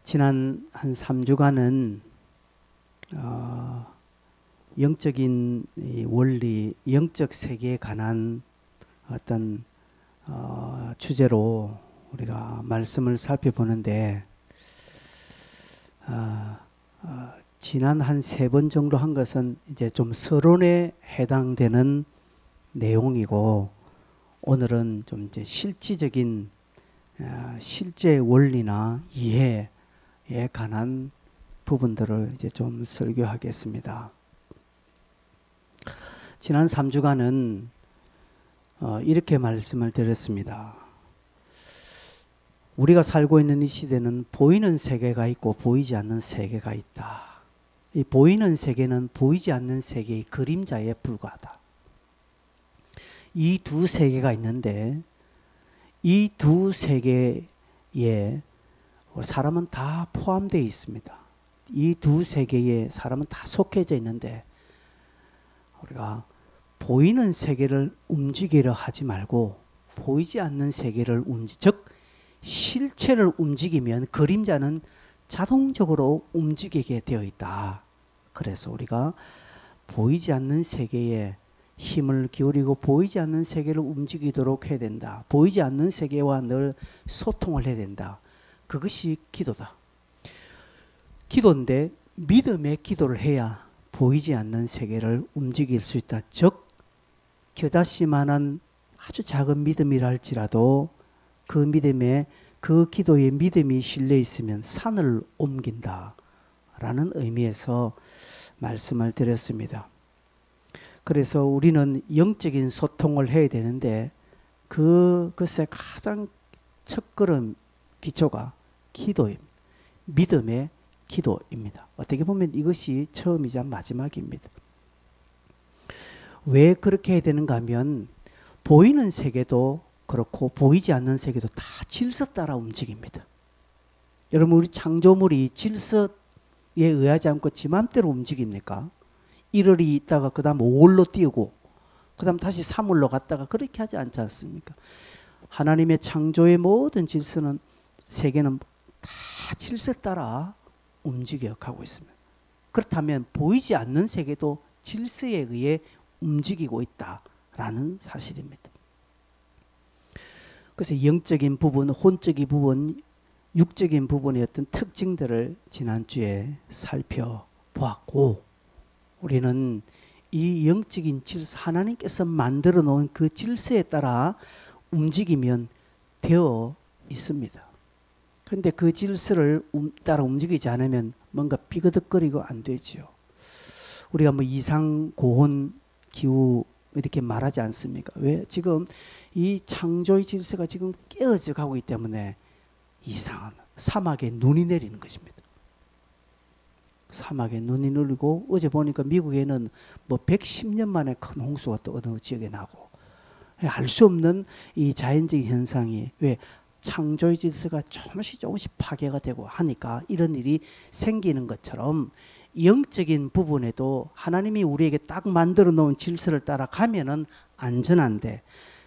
지난 한 3주간은 영적인 원리, 영적 세계에 관한 어떤 주제로 우리가 말씀을 살펴보는데 지난 한 3번 정도 한 것은 이제 좀 서론에 해당되는 내용이고, 오늘은 좀 이제 실질적인 실제 원리나 이해에 관한 부분들을 이제 좀 설교하겠습니다. 지난 3주간은 이렇게 말씀을 드렸습니다. 우리가 살고 있는 이 시대는 보이는 세계가 있고 보이지 않는 세계가 있다. 이 보이는 세계는 보이지 않는 세계의 그림자에 불과하다. 이 두 세계가 있는데 이 두 세계에 사람은 다 포함되어 있습니다. 이 두 세계에 사람은 다 속해져 있는데 우리가 보이는 세계를 움직이려 하지 말고 보이지 않는 세계를 즉 실체를 움직이면 그림자는 자동적으로 움직이게 되어 있다. 그래서 우리가 보이지 않는 세계에 힘을 기울이고 보이지 않는 세계를 움직이도록 해야 된다. 보이지 않는 세계와 늘 소통을 해야 된다. 그것이 기도다. 기도인데 믿음의 기도를 해야 보이지 않는 세계를 움직일 수 있다. 즉 겨자씨만한 아주 작은 믿음이라 할지라도 그 믿음에 그 기도에 믿음이 실려 있으면 산을 옮긴다 라는 의미에서 말씀을 드렸습니다. 그래서 우리는 영적인 소통을 해야 되는데 그것의 가장 첫걸음 기초가 기도입니다. 믿음의 기도입니다. 어떻게 보면 이것이 처음이자 마지막입니다. 왜 그렇게 해야 되는가 하면 보이는 세계도 그렇고 보이지 않는 세계도 다 질서 따라 움직입니다. 여러분, 우리 창조물이 질서에 의하지 않고 지 맘대로 움직입니까? 1월이 있다가 그 다음 5월로 띄우고 그 다음 다시 3월로 갔다가 그렇게 하지 않지 않습니까? 하나님의 창조의 모든 질서는 세계는 다 질서 따라 움직여가고 있습니다. 그렇다면 보이지 않는 세계도 질서에 의해 움직이고 있다라는 사실입니다. 그래서 영적인 부분, 혼적인 부분, 육적인 부분의 어떤 특징들을 지난주에 살펴보았고, 우리는 이 영적인 질서, 하나님께서 만들어 놓은 그 질서에 따라 움직이면 되어 있습니다. 그런데 그 질서를 따라 움직이지 않으면 뭔가 삐그덕거리고 안 되죠. 우리가 뭐 이상, 고온, 기후 이렇게 말하지 않습니까? 왜? 지금 이 창조의 질서가 지금 깨어져 가고 있기 때문에 이상한 사막에 눈이 내리는 것입니다. 사막에 눈이 내리고, 어제 보니까 미국에는 뭐 110년 만에 큰 홍수가 또 어느 지역에 나고, 알 수 없는 이 자연적인 현상이, 왜? 창조의 질서가 조금씩 파괴가 되고 하니까 이런 일이 생기는 것처럼 영적인 부분에도 하나님이 우리에게 딱 만들어 놓은 질서를 따라 가면은 안전한데,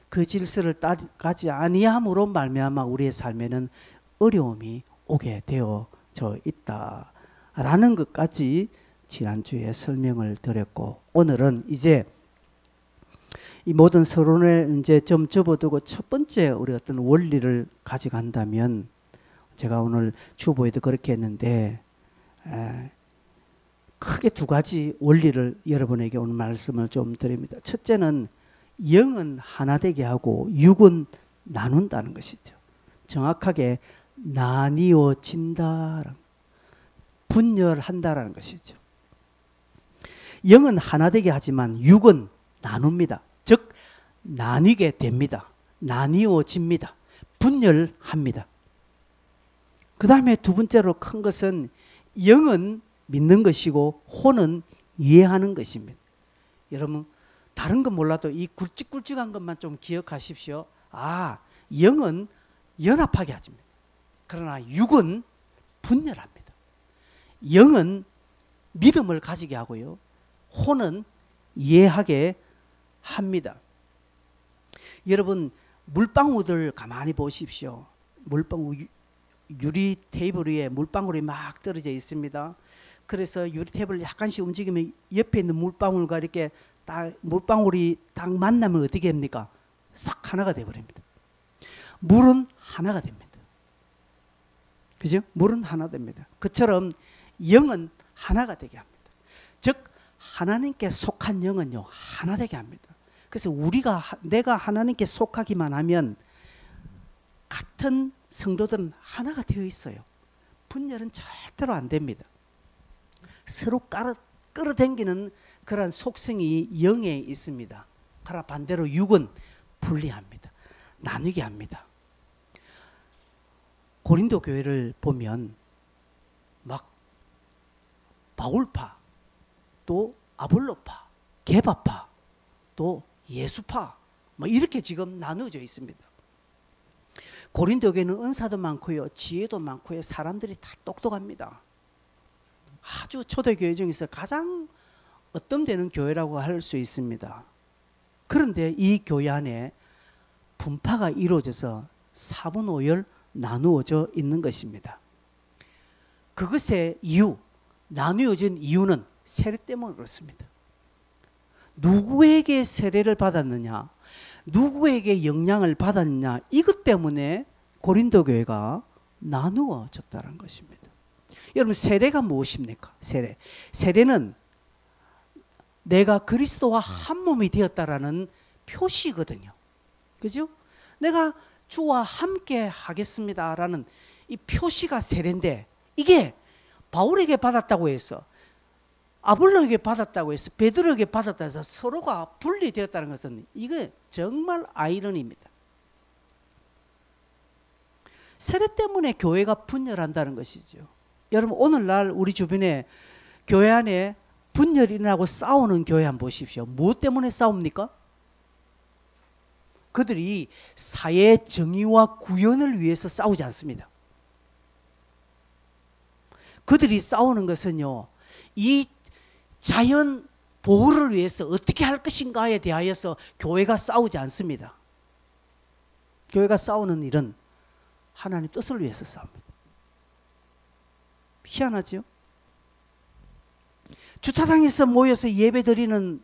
그 질서를 따라가지 아니함으로 말미암아 우리의 삶에는 어려움이 오게 되어져 있다라는 것까지 지난주에 설명을 드렸고, 오늘은 이제 이 모든 서론을 이제 좀 접어두고 첫 번째 우리 어떤 원리를 가져간다면, 제가 오늘 주보에도 그렇게 했는데 크게 두 가지 원리를 여러분에게 오늘 말씀을 좀 드립니다. 첫째는 영은 하나 되게 하고 육은 나눈다는 것이죠. 정확하게 나뉘어진다, 분열한다라는 것이죠. 영은 하나 되게 하지만 육은 나눕니다. 즉 나뉘게 됩니다. 나뉘어집니다. 분열합니다. 그 다음에 두 번째로 큰 것은 영은 믿는 것이고 혼은 이해하는 것입니다. 여러분, 다른 건 몰라도 이 굵직굵직한 것만 좀 기억하십시오. 영은 연합하게 하십니다. 그러나 육은 분열합니다. 영은 믿음을 가지게 하고요, 혼은 이해하게 합니다. 여러분, 물방울들 가만히 보십시오. 물방울, 유리 테이블 위에 물방울이 막 떨어져 있습니다. 그래서 유리 테이블을 약간씩 움직이면 옆에 있는 물방울과 이렇게 딱 물방울이 딱 만나면 어떻게 됩니까? 싹 하나가 되어버립니다. 물은 하나가 됩니다. 그죠? 물은 하나 됩니다. 그처럼 영은 하나가 되게 합니다. 즉 하나님께 속한 영은요 하나 되게 합니다. 그래서 내가 하나님께 속하기만 하면 같은 성도들은 하나가 되어 있어요. 분열은 절대로 안 됩니다. 서로 끌어당기는 그런 속성이 영에 있습니다. 그러나 반대로 육은 분리합니다. 나누게 합니다. 고린도 교회를 보면 막 바울파, 또 아볼로파, 게바파, 또 예수파 뭐 이렇게 지금 나누어져 있습니다. 고린도 교회는 은사도 많고요, 지혜도 많고요, 사람들이 다 똑똑합니다. 아주 초대교회 중에서 가장 어뜸되는 교회라고 할 수 있습니다. 그런데 이 교회 안에 분파가 이루어져서 4분 5열 나누어져 있는 것입니다. 그것의 이유, 나누어진 이유는 세례 때문에 그렇습니다. 누구에게 세례를 받았느냐, 누구에게 영향을 받았느냐, 이것 때문에 고린도 교회가 나누어졌다는 것입니다. 여러분, 세례가 무엇입니까? 세례는 내가 그리스도와 한 몸이 되었다라는 표시거든요. 그죠? 내가 주와 함께 하겠습니다라는 이 표시가 세례인데, 이게 바울에게 받았다고 해서, 아볼로에게 받았다고 해서, 베드로에게 받았다고 해서 서로가 분리되었다는 것은 이게 정말 아이러니입니다. 세례 때문에 교회가 분열한다는 것이죠. 여러분, 오늘날 우리 주변에 교회 안에 분열이 일어나고 싸우는 교회 한번 보십시오. 무엇 때문에 싸웁니까? 그들이 사회 정의와 구현을 위해서 싸우지 않습니다. 그들이 싸우는 것은요, 이 자연 보호를 위해서 어떻게 할 것인가에 대하여서 교회가 싸우지 않습니다. 교회가 싸우는 일은 하나님 뜻을 위해서 싸웁니다. 희한하죠? 주차장에서 모여서 예배드리는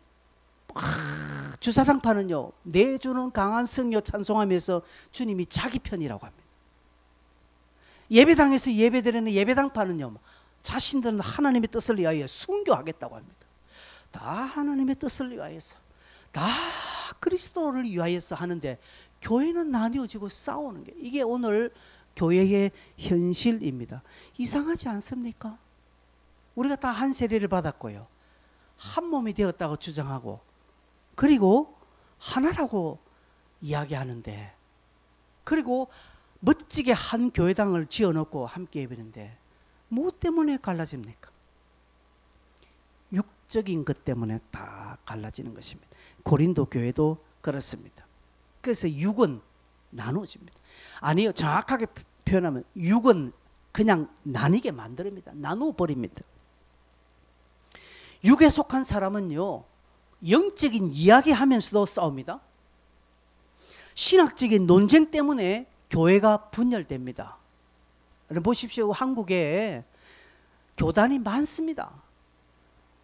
주차장파는요, 내주는 강한 성료 찬송하면서 주님이 자기 편이라고 합니다. 예배당에서 예배드리는 예배당파는요, 자신들은 하나님의 뜻을 위하여 순교하겠다고 합니다. 다 하나님의 뜻을 위하여서, 다 그리스도를 위하여서 하는데, 교회는 나뉘어지고 싸우는 게, 이게 오늘 교회의 현실입니다. 이상하지 않습니까? 우리가 다 한 세례를 받았고요, 한 몸이 되었다고 주장하고, 그리고 하나라고 이야기하는데, 그리고 멋지게 한 교회당을 지어놓고 함께 예배하는데 무엇 때문에 갈라집니까? 육적인 것 때문에 다 갈라지는 것입니다. 고린도 교회도 그렇습니다. 그래서 육은 나누어집니다. 아니요, 정확하게 표현하면 육은 그냥 나뉘게 만듭니다. 나누어 버립니다. 육에 속한 사람은요, 영적인 이야기하면서도 싸웁니다. 신학적인 논쟁 때문에 교회가 분열됩니다. 보십시오. 한국에 교단이 많습니다.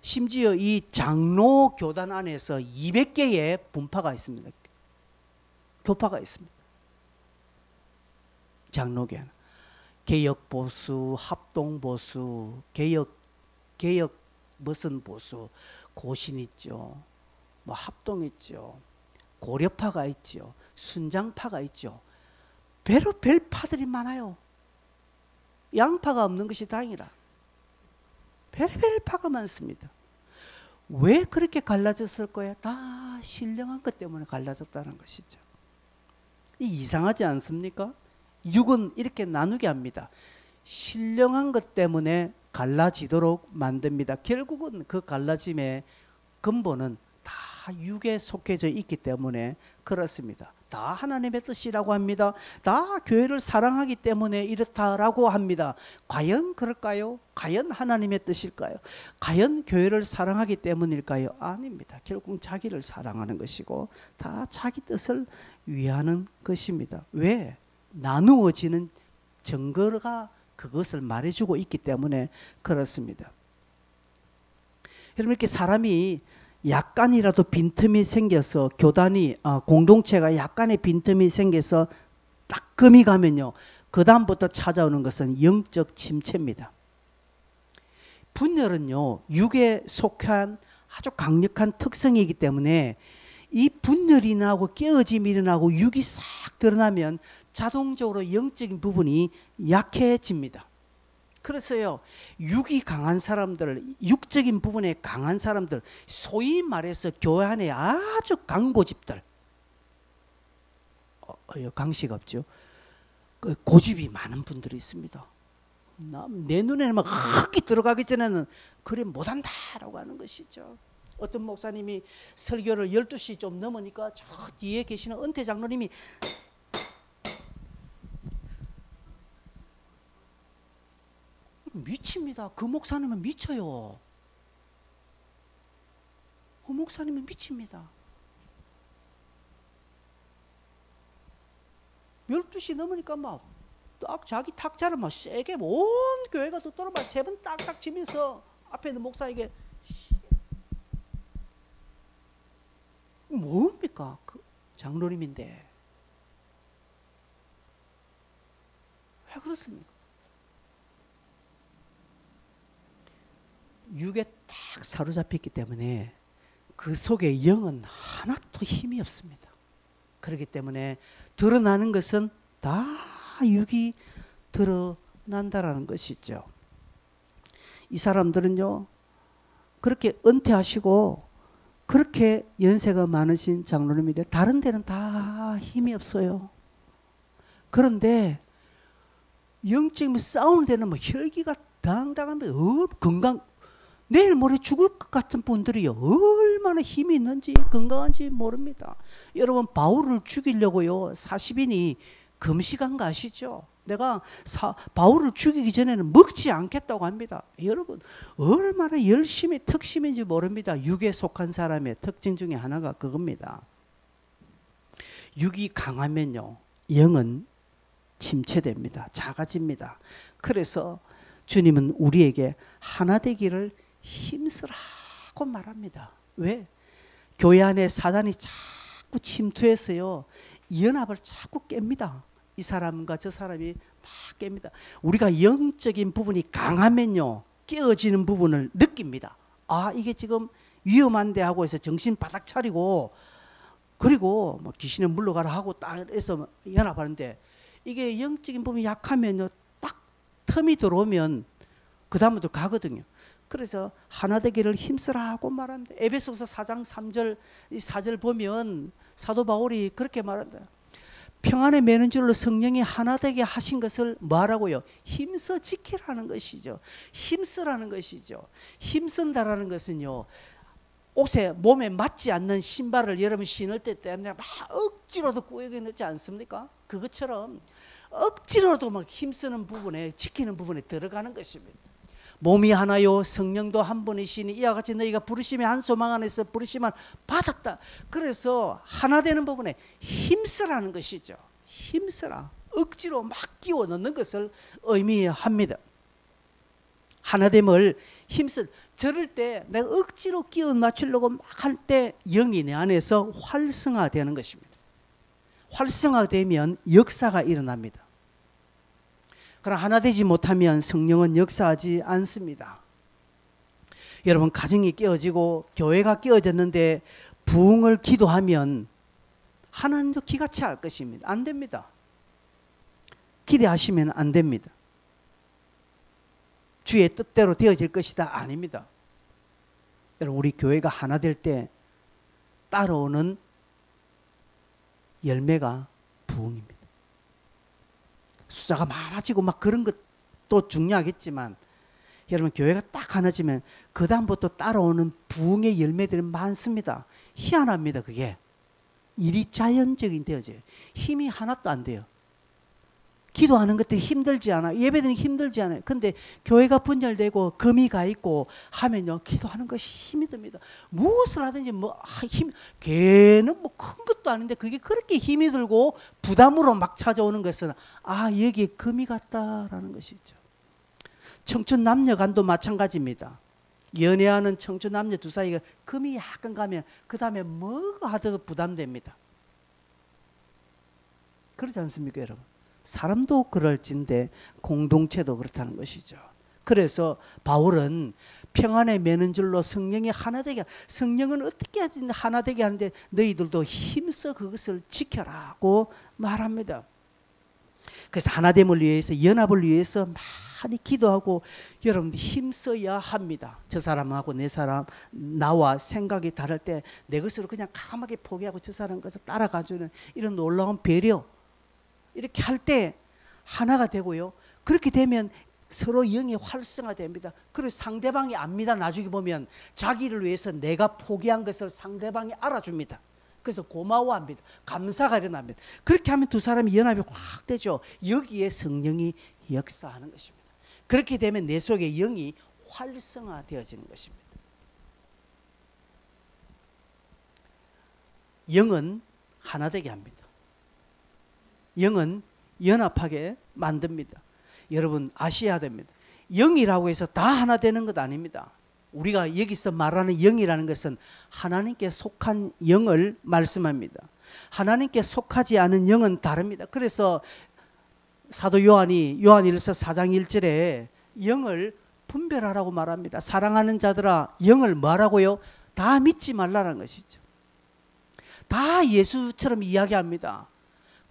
심지어 이 장로 교단 안에서 200개의 분파가 있습니다. 교파가 있습니다. 장로교회, 개혁 보수, 합동 보수, 개혁 무슨 보수, 고신 있죠, 뭐 합동 있죠, 고려파가 있죠, 순장파가 있죠. 별 파들이 많아요. 양파가 없는 것이 다행이라. 별별 파가 많습니다. 왜 그렇게 갈라졌을 거야? 다 신령한 것 때문에 갈라졌다는 것이죠. 이상하지 않습니까? 육은 이렇게 나누게 합니다. 신령한 것 때문에 갈라지도록 만듭니다. 결국은 그 갈라짐의 근본은 다 육에 속해져 있기 때문에 그렇습니다. 다 하나님의 뜻이라고 합니다. 다 교회를 사랑하기 때문에 이렇다라고 합니다. 과연 그럴까요? 과연 하나님의 뜻일까요? 과연 교회를 사랑하기 때문일까요? 아닙니다. 결국 자기를 사랑하는 것이고 다 자기 뜻을 위하는 것입니다. 왜? 나누어지는 증거가 그것을 말해주고 있기 때문에 그렇습니다. 여러분, 이렇게 사람이 약간이라도 빈틈이 생겨서 교단이 공동체가 약간의 빈틈이 생겨서 딱 금이 가면요, 그 다음부터 찾아오는 것은 영적 침체입니다. 분열은요, 육에 속한 아주 강력한 특성이기 때문에 이 분열이 나고 깨어짐이 일어나고 육이 싹 드러나면 자동적으로 영적인 부분이 약해집니다. 그래서요, 육이 강한 사람들, 육적인 부분에 강한 사람들, 소위 말해서 교회 안에 아주 강고집들, 강식 없죠. 고집이 많은 분들이 있습니다. 내 눈에는 막 흙이 들어가기 전에는 그래 못한다라고 하는 것이죠. 어떤 목사님이 설교를 12시 좀 넘으니까 저 뒤에 계시는 은퇴 장로님이 미칩니다. 그 목사님은 미쳐요. 그 목사님은 미칩니다. 12시 넘으니까 막 딱 자기 탁자를 막 세게 온 교회가 듣도록 막 3번 딱딱 치면서 앞에 있는 목사에게 뭡니까? 그 장로님인데 왜 그렇습니까? 육에 딱 사로잡혔기 때문에 그 속에 영은 하나도 힘이 없습니다. 그렇기 때문에 드러나는 것은 다 육이 드러난다라는 것이죠. 이 사람들은요, 그렇게 은퇴하시고 그렇게 연세가 많으신 장로님인데 다른 데는 다 힘이 없어요. 그런데 영적인 싸우는 데는 뭐 혈기가 당당합니다. 건강, 내일 모레 죽을 것 같은 분들이요, 얼마나 힘이 있는지 건강한지 모릅니다. 여러분, 바울을 죽이려고요 40인이 금식한 거 아시죠? 내가 바울을 죽이기 전에는 먹지 않겠다고 합니다. 여러분, 얼마나 열심히 특심인지 모릅니다. 육에 속한 사람의 특징 중에 하나가 그겁니다. 육이 강하면요, 영은 침체됩니다. 작아집니다. 그래서 주님은 우리에게 하나 되기를 힘쓰라고 말합니다. 왜? 교회 안에 사단이 자꾸 침투해서요, 연합을 자꾸 깹니다. 이 사람과 저 사람이 막 깹니다. 우리가 영적인 부분이 강하면요, 깨어지는 부분을 느낍니다. 아, 이게 지금 위험한데 하고 해서 정신 바닥 차리고, 그리고 뭐 귀신에 물러가라 하고 딱 해서 연합하는데, 이게 영적인 부분이 약하면요, 딱 틈이 들어오면 그 다음부터 가거든요. 그래서 하나 되기를 힘쓰라고 말합니다. 에베소서 4장 3절 이 4절 보면 사도 바울이 그렇게 말한다. 평안에 매는 줄로 성령이 하나 되게 하신 것을 뭐하라고요? 힘써 지키라는 것이죠. 힘쓰라는 것이죠. 힘쓴다라는 것은요, 옷에 몸에 맞지 않는 신발을 여러분 신을 때 때문에 막 억지로도 꾸역에 넣지 않습니까? 그것처럼 억지로도 막 힘쓰는 부분에, 지키는 부분에 들어가는 것입니다. 몸이 하나요 성령도 한 분이시니 이와 같이 너희가 부르심의 한 소망 안에서 부르심을 받았다. 그래서 하나 되는 부분에 힘쓰라는 것이죠. 힘쓰라. 억지로 막 끼워 넣는 것을 의미합니다. 하나됨을 힘쓰. 저럴 때 내가 억지로 끼워 맞추려고 막 할 때 영이 내 안에서 활성화되는 것입니다. 활성화되면 역사가 일어납니다. 그러나 하나 되지 못하면 성령은 역사하지 않습니다. 여러분, 가정이 깨어지고 교회가 깨어졌는데 부흥을 기도하면 하나님도 기가 차할 것입니다. 안 됩니다. 기대하시면 안 됩니다. 주의 뜻대로 되어질 것이다. 아닙니다. 여러분, 우리 교회가 하나 될 때 따라오는 열매가 부흥입니다. 숫자가 많아지고 막 그런 것도 중요하겠지만 여러분, 교회가 딱 하나지면 그 다음부터 따라오는 부흥의 열매들이 많습니다. 희한합니다. 그게 일이 자연적인 되어져요. 힘이 하나도 안 돼요. 기도하는 것들이 힘들지 않아. 예배드리는 힘들지 않아요. 근데 교회가 분열되고 금이 가 있고 하면요, 기도하는 것이 힘이 듭니다. 무엇을 하든지 뭐 힘, 걔는 뭐 큰 것도 아닌데 그게 그렇게 힘이 들고 부담으로 막 찾아오는 것은 여기에 금이 갔다라는 것이죠. 청춘 남녀 간도 마찬가지입니다. 연애하는 청춘 남녀 두 사이가 금이 약간 가면 그 다음에 뭐가 하더라도 부담됩니다. 그렇지 않습니까, 여러분? 사람도 그럴진데 공동체도 그렇다는 것이죠. 그래서 바울은 평안에 매는 줄로 성령이 하나 되게, 성령은 어떻게 하나 되게 하는데 너희들도 힘써 그것을 지켜라고 말합니다. 그래서 하나됨을 위해서, 연합을 위해서 많이 기도하고 여러분들 힘써야 합니다. 저 사람하고 내 사람, 나와 생각이 다를 때 내 것으로 그냥 까맣게 포기하고 저 사람 것을 따라가주는 이런 놀라운 배려, 이렇게 할 때 하나가 되고요. 그렇게 되면 서로 영이 활성화됩니다. 그리고 상대방이 압니다. 나중에 보면 자기를 위해서 내가 포기한 것을 상대방이 알아줍니다. 그래서 고마워합니다. 감사가 일어납니다. 그렇게 하면 두 사람이 연합이 확 되죠. 여기에 성령이 역사하는 것입니다. 그렇게 되면 내 속에 영이 활성화되어지는 것입니다. 영은 하나 되게 합니다. 영은 연합하게 만듭니다. 여러분 아셔야 됩니다. 영이라고 해서 다 하나 되는 것 아닙니다. 우리가 여기서 말하는 영이라는 것은 하나님께 속한 영을 말씀합니다. 하나님께 속하지 않은 영은 다릅니다. 그래서 사도 요한이 요한일서 4장 1절에 영을 분별하라고 말합니다. 사랑하는 자들아 영을 뭐라고요? 다 믿지 말라는 것이죠. 다 예수처럼 이야기합니다.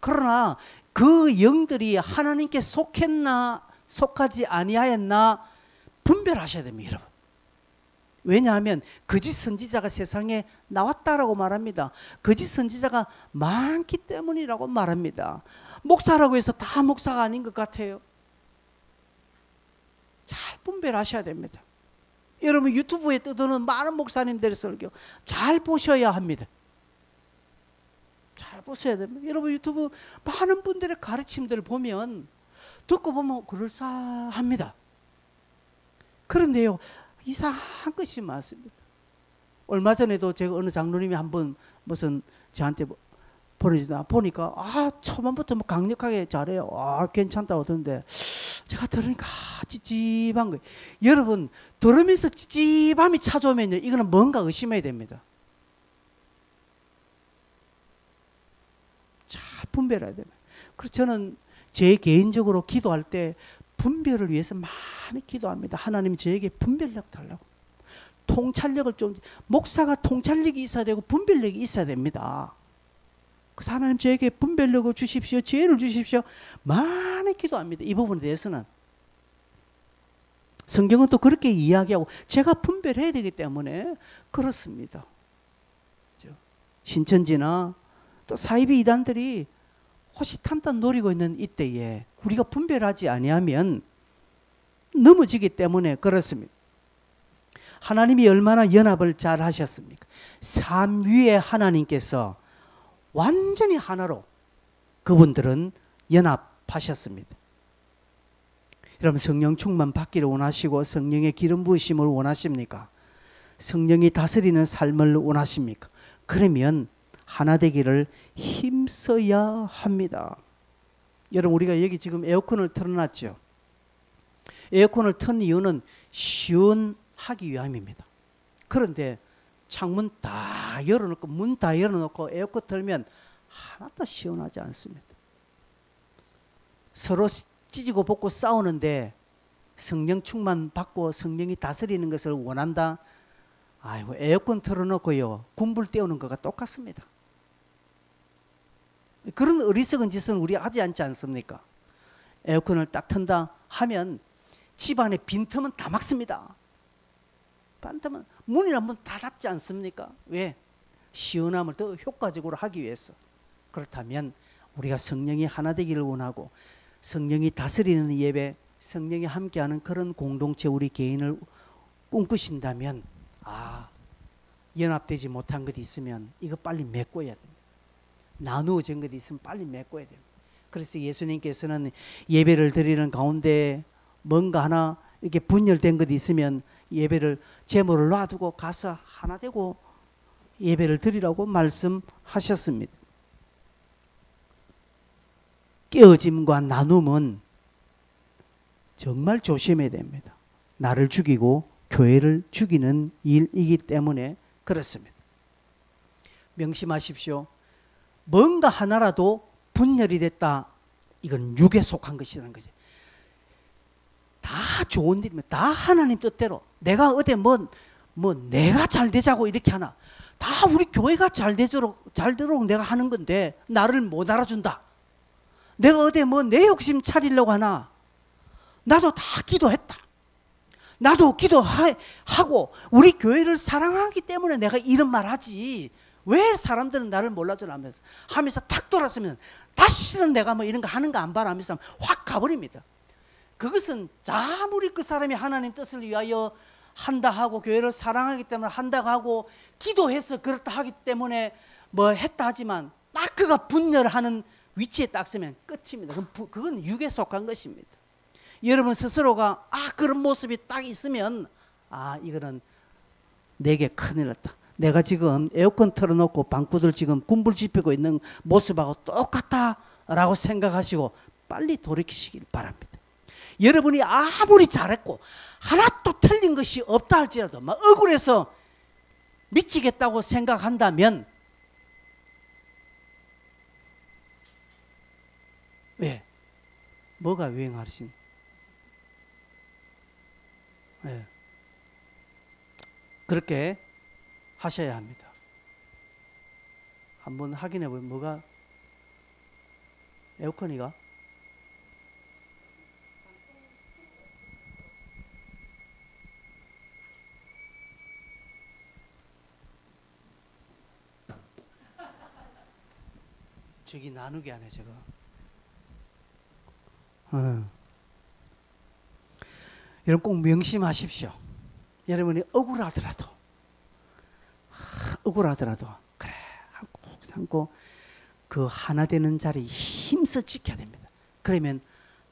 그러나 그 영들이 하나님께 속했나 속하지 아니하였나 분별하셔야 됩니다, 여러분. 왜냐하면 거짓 선지자가 세상에 나왔다라고 말합니다. 거짓 선지자가 많기 때문이라고 말합니다. 목사라고 해서 다 목사가 아닌 것 같아요. 잘 분별하셔야 됩니다. 여러분 유튜브에 떠도는 많은 목사님들의 설교 잘 보셔야 합니다. 잘 보셔야 됩니다. 여러분 유튜브 많은 분들의 가르침들을 보면 듣고 보면 그럴싸합니다. 그런데요 이상한 것이 많습니다. 얼마 전에도 제가 어느 장로님이 한번 무슨 저한테 보니까 초반부터 뭐 강력하게 잘해요. 괜찮다고 하던데 제가 들으니까 찝찝한 거예요. 여러분 들으면서 찝찝함이 찾아오면요 이거는 뭔가 의심해야 됩니다. 잘 분별해야 됩니다. 그래서 저는 제 개인적으로 기도할 때 분별을 위해서 많이 기도합니다. 하나님 저에게 분별력 달라고. 통찰력을 좀, 목사가 통찰력이 있어야 되고 분별력이 있어야 됩니다. 그래서 하나님 저에게 분별력을 주십시오. 지혜를 주십시오. 많이 기도합니다. 이 부분에 대해서는. 성경은 또 그렇게 이야기하고 제가 분별해야 되기 때문에 그렇습니다. 신천지나 또 사이비 이단들이 호시탐탐 노리고 있는 이때에 우리가 분별하지 아니하면 넘어지기 때문에 그렇습니다. 하나님이 얼마나 연합을 잘 하셨습니까? 삼위의 하나님께서 완전히 하나로 그분들은 연합하셨습니다. 여러분 성령 충만 받기를 원하시고 성령의 기름 부으심을 원하십니까? 성령이 다스리는 삶을 원하십니까? 그러면 하나 되기를 힘써야 합니다. 여러분 우리가 여기 지금 에어컨을 틀어놨죠. 에어컨을 튼 이유는 시원하기 위함입니다. 그런데 창문 다 열어놓고 문 다 열어놓고 에어컨 틀면 하나도 시원하지 않습니다. 서로 찢고 볶고 싸우는데 성령 충만 받고 성령이 다스리는 것을 원한다? 아이고 에어컨 틀어놓고요 군불 떼우는 것과 똑같습니다. 그런 어리석은 짓은 우리 하지 않지 않습니까? 에어컨을 딱 튼다 하면 집안에 빈틈은 다 막습니다. 빈틈은 문이나 문 다 닫지 않습니까? 왜? 시원함을 더 효과적으로 하기 위해서. 그렇다면 우리가 성령이 하나 되기를 원하고 성령이 다스리는 예배, 성령이 함께하는 그런 공동체 우리 개인을 꿈꾸신다면 연합되지 못한 것이 있으면 이거 빨리 메꿔야 됩니다. 나누어진 것이 있으면 빨리 메꿔야 됩니다. 그래서 예수님께서는 예배를 드리는 가운데 뭔가 하나 이렇게 분열된 것이 있으면 예배를 제물을 놔두고 가서 하나 되고 예배를 드리라고 말씀하셨습니다. 깨어짐과 나눔은 정말 조심해야 됩니다. 나를 죽이고 교회를 죽이는 일이기 때문에 그렇습니다. 명심하십시오. 뭔가 하나라도 분열이 됐다. 이건 육에 속한 것이라는 거지. 다 좋은 일이면 다 하나님 뜻대로 내가 어디 뭐 내가 잘 되자고 이렇게 하나. 다 우리 교회가 잘 되도록 내가 하는 건데 나를 못 알아준다. 내가 어디 뭐 내 욕심 차리려고 하나. 나도 다 기도했다. 나도 기도하고 우리 교회를 사랑하기 때문에 내가 이런 말 하지. 왜 사람들은 나를 몰라주나 하면서 탁 돌았으면 다시는 내가 뭐 이런 거 하는 거 안 봐라 하면서 확 가버립니다. 그것은 아무리 그 사람이 하나님 뜻을 위하여 한다 하고 교회를 사랑하기 때문에 한다고 하고 기도해서 그렇다 하기 때문에 뭐 했다 하지만 딱 그가 분열하는 위치에 딱 서면 끝입니다. 그건 육에 속한 것입니다. 여러분 스스로가 그런 모습이 딱 있으면 이거는 내게 큰일 났다. 내가 지금 에어컨 틀어놓고 방구들 지금 군불 지피고 있는 모습하고 똑같다라고 생각하시고 빨리 돌이키시길 바랍니다. 여러분이 아무리 잘했고 하나도 틀린 것이 없다 할지라도 막 억울해서 미치겠다고 생각한다면 왜? 뭐가 유행하신? 네. 그렇게 하셔야 합니다. 한번 확인해 보면 뭐가 에어컨이가 저기 나누게 하네 저거. 여러분 꼭 명심하십시오. 여러분이 억울하더라도 그래 하고 참고 그 하나 되는 자리 힘써 지켜야 됩니다. 그러면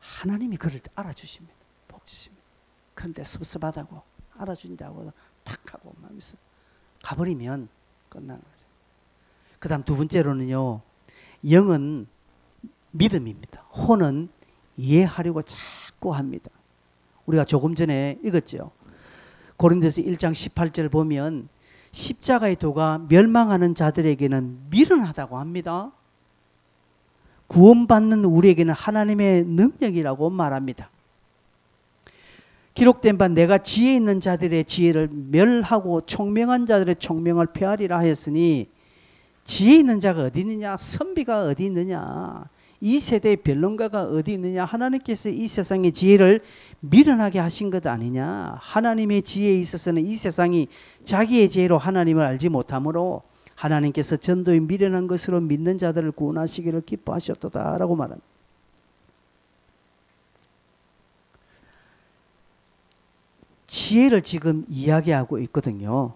하나님이 그를 알아주십니다. 복 주십니다. 그런데 섭섭하다고 알아준다고 탁 하고 마음에서 가버리면 끝나는 거죠. 그 다음 두 번째로는요, 영은 믿음입니다. 혼은 이해하려고 자꾸 합니다. 우리가 조금 전에 읽었죠. 고린도서 1장 18절 보면 십자가의 도가 멸망하는 자들에게는 미련하다고 합니다. 구원받는 우리에게는 하나님의 능력이라고 말합니다. 기록된 바 내가 지혜 있는 자들의 지혜를 멸하고 총명한 자들의 총명을 폐하리라 하였으니 지혜 있는 자가 어디 있느냐? 선비가 어디 있느냐? 이 세대의 변론가가 어디 있느냐? 하나님께서 이 세상의 지혜를 미련하게 하신 것 아니냐? 하나님의 지혜에 있어서는 이 세상이 자기의 지혜로 하나님을 알지 못하므로 하나님께서 전도의 미련한 것으로 믿는 자들을 구원하시기를 기뻐하셨도다 라고 말합니다. 지혜를 지금 이야기하고 있거든요.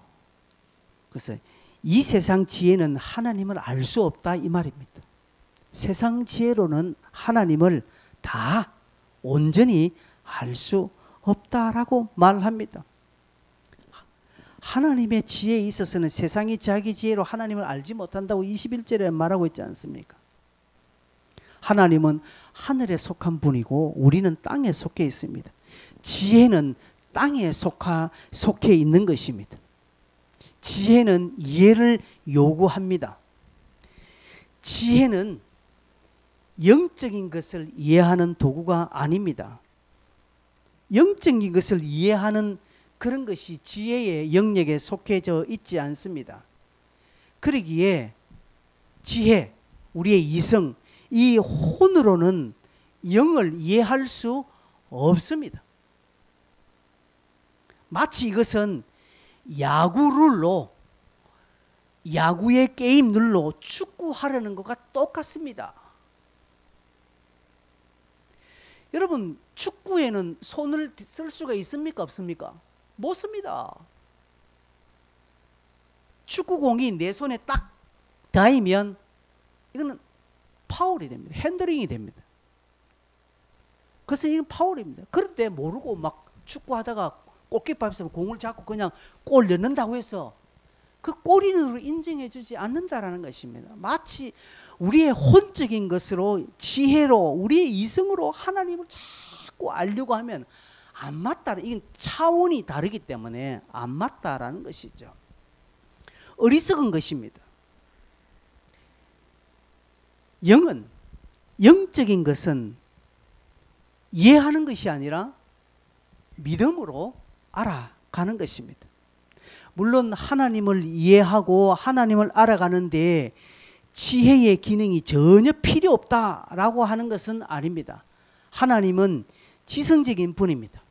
그래서 이 세상 지혜는 하나님을 알 수 없다 이 말입니다. 세상 지혜로는 하나님을 다 온전히 알 수 없다라고 말합니다. 하나님의 지혜에 있어서는 세상이 자기 지혜로 하나님을 알지 못한다고 21절에 말하고 있지 않습니까? 하나님은 하늘에 속한 분이고 우리는 땅에 속해 있습니다. 지혜는 땅에 속해 있는 것입니다. 지혜는 이해를 요구합니다. 지혜는 영적인 것을 이해하는 도구가 아닙니다. 영적인 것을 이해하는 그런 것이 지혜의 영역에 속해져 있지 않습니다. 그러기에 지혜, 우리의 이성, 이 혼으로는 영을 이해할 수 없습니다. 마치 이것은 야구의 게임 룰로 축구하려는 것과 똑같습니다. 여러분, 축구에는 손을 쓸 수가 있습니까? 없습니까? 못 씁니다. 축구공이 내 손에 딱 닿으면 이거는 파울이 됩니다. 핸들링이 됩니다. 그래서 이건 파울입니다. 그럴 때 모르고 막 축구하다가 골키퍼 앞에서 공을 잡고 그냥 골 넣는다고 해서 그 꼬리로 인정해 주지 않는다라는 것입니다. 마치 우리의 혼적인 것으로 지혜로 우리의 이성으로 하나님을 자꾸 알려고 하면 안 맞다. 이건 차원이 다르기 때문에 안 맞다라는 것이죠. 어리석은 것입니다. 영적인 것은 이해하는 것이 아니라 믿음으로 알아가는 것입니다. 물론 하나님을 이해하고 하나님을 알아가는데 지혜의 기능이 전혀 필요 없다라고 하는 것은 아닙니다. 하나님은 지성적인 분입니다.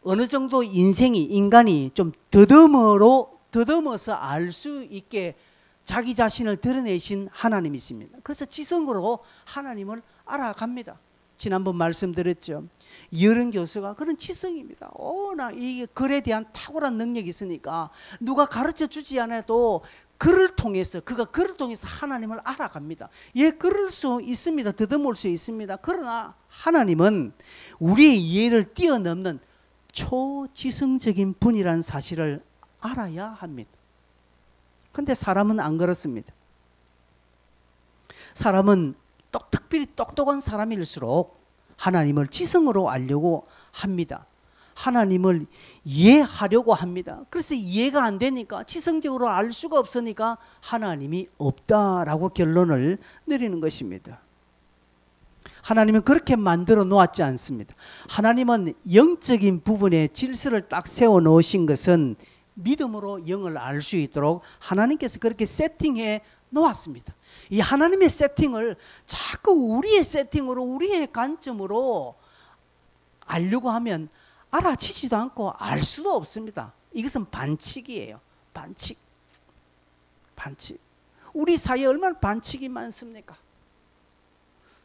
어느 정도 인간이 좀 더듬어서 알 수 있게 자기 자신을 드러내신 하나님이십니다. 그래서 지성으로 하나님을 알아갑니다. 지난번 말씀드렸죠. 이어른 교수가 그런 지성입니다. 나 이 글에 대한 탁월한 능력이 있으니까 누가 가르쳐 주지 않아도 그가 글을 통해서 하나님을 알아갑니다. 그럴 수 있습니다. 더듬을 수 있습니다. 그러나 하나님은 우리의 이해를 뛰어넘는 초지성적인 분이라는 사실을 알아야 합니다. 그런데 사람은 안 그렇습니다. 사람은 특별히 똑똑한 사람일수록 하나님을 지성으로 알려고 합니다. 하나님을 이해하려고 합니다. 그래서 이해가 안 되니까 지성적으로 알 수가 없으니까 하나님이 없다라고 결론을 내리는 것입니다. 하나님은 그렇게 만들어 놓았지 않습니다. 하나님은 영적인 부분에 질서를 딱 세워 놓으신 것은 믿음으로 영을 알 수 있도록 하나님께서 그렇게 세팅해 놓았습니다. 이 하나님의 세팅을 자꾸 우리의 세팅으로 우리의 관점으로 알려고 하면 알아채지도 않고 알 수도 없습니다. 이것은 반칙이에요. 반칙. 우리 사이에 얼마나 반칙이 많습니까?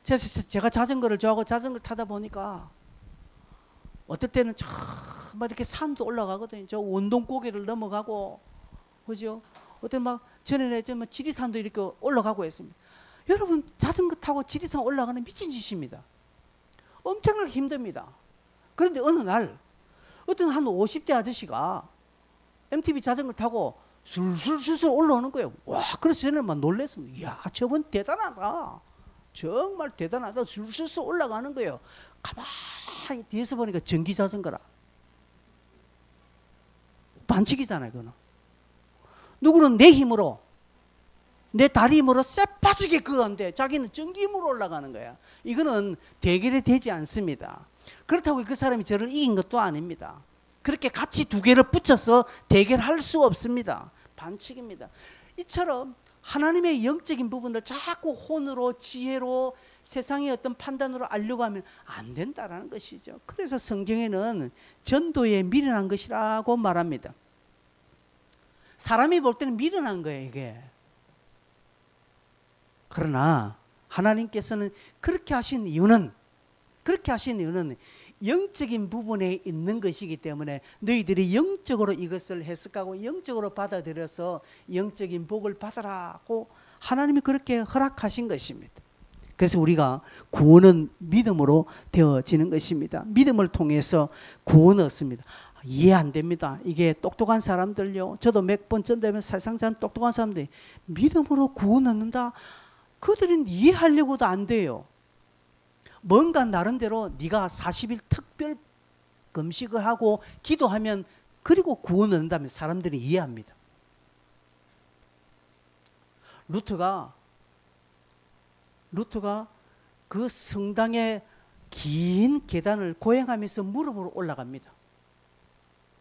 제가 자전거를 좋아하고 자전거를 타다 보니까 어떨 때는 정말 이렇게 산도 올라가거든요. 저 원동고개를 넘어가고, 그죠? 어떤 전에 지리산도 이렇게 올라가고 했습니다. 여러분, 자전거 타고 지리산 올라가는 미친 짓입니다. 엄청나게 힘듭니다. 그런데 어느 날 어떤 한 50대 아저씨가 MTB 자전거 타고 술술술술 올라오는 거예요. 와, 그래서 저는 막 놀랐습니다. 이야, 저분 대단하다. 정말 대단하다. 술술술 올라가는 거예요. 가만히 뒤에서 보니까 전기 자전거라. 반칙이잖아요, 그거는. 누구는 내 힘으로, 내 다리 힘으로 쎄빠지게 그건데 자기는 전기 힘으로 올라가는 거야. 이거는 대결이 되지 않습니다. 그렇다고 그 사람이 저를 이긴 것도 아닙니다. 그렇게 같이 두 개를 붙여서 대결할 수 없습니다. 반칙입니다. 이처럼 하나님의 영적인 부분을 자꾸 혼으로 지혜로 세상의 어떤 판단으로 알려고 하면 안 된다라는 것이죠. 그래서 성경에는 전도에 미련한 것이라고 말합니다. 사람이 볼 때는 미련한 거예요, 이게. 그러나 하나님께서는 그렇게 하신 이유는 영적인 부분에 있는 것이기 때문에 너희들이 영적으로 이것을 해석하고 영적으로 받아들여서 영적인 복을 받으라고 하나님이 그렇게 허락하신 것입니다. 그래서 우리가 구원은 믿음으로 되어지는 것입니다. 믿음을 통해서 구원을 얻습니다. 이해 안 됩니다. 이게 똑똑한 사람들요. 저도 몇 번 전되면 세상 사람 똑똑한 사람들이 믿음으로 구원 얻는다. 그들은 이해하려고도 안 돼요. 뭔가 나름대로 네가 40일 특별 금식을 하고 기도하면 그리고 구원을 얻는다면 사람들이 이해합니다. 루트가 그 성당의 긴 계단을 고행하면서 무릎으로 올라갑니다.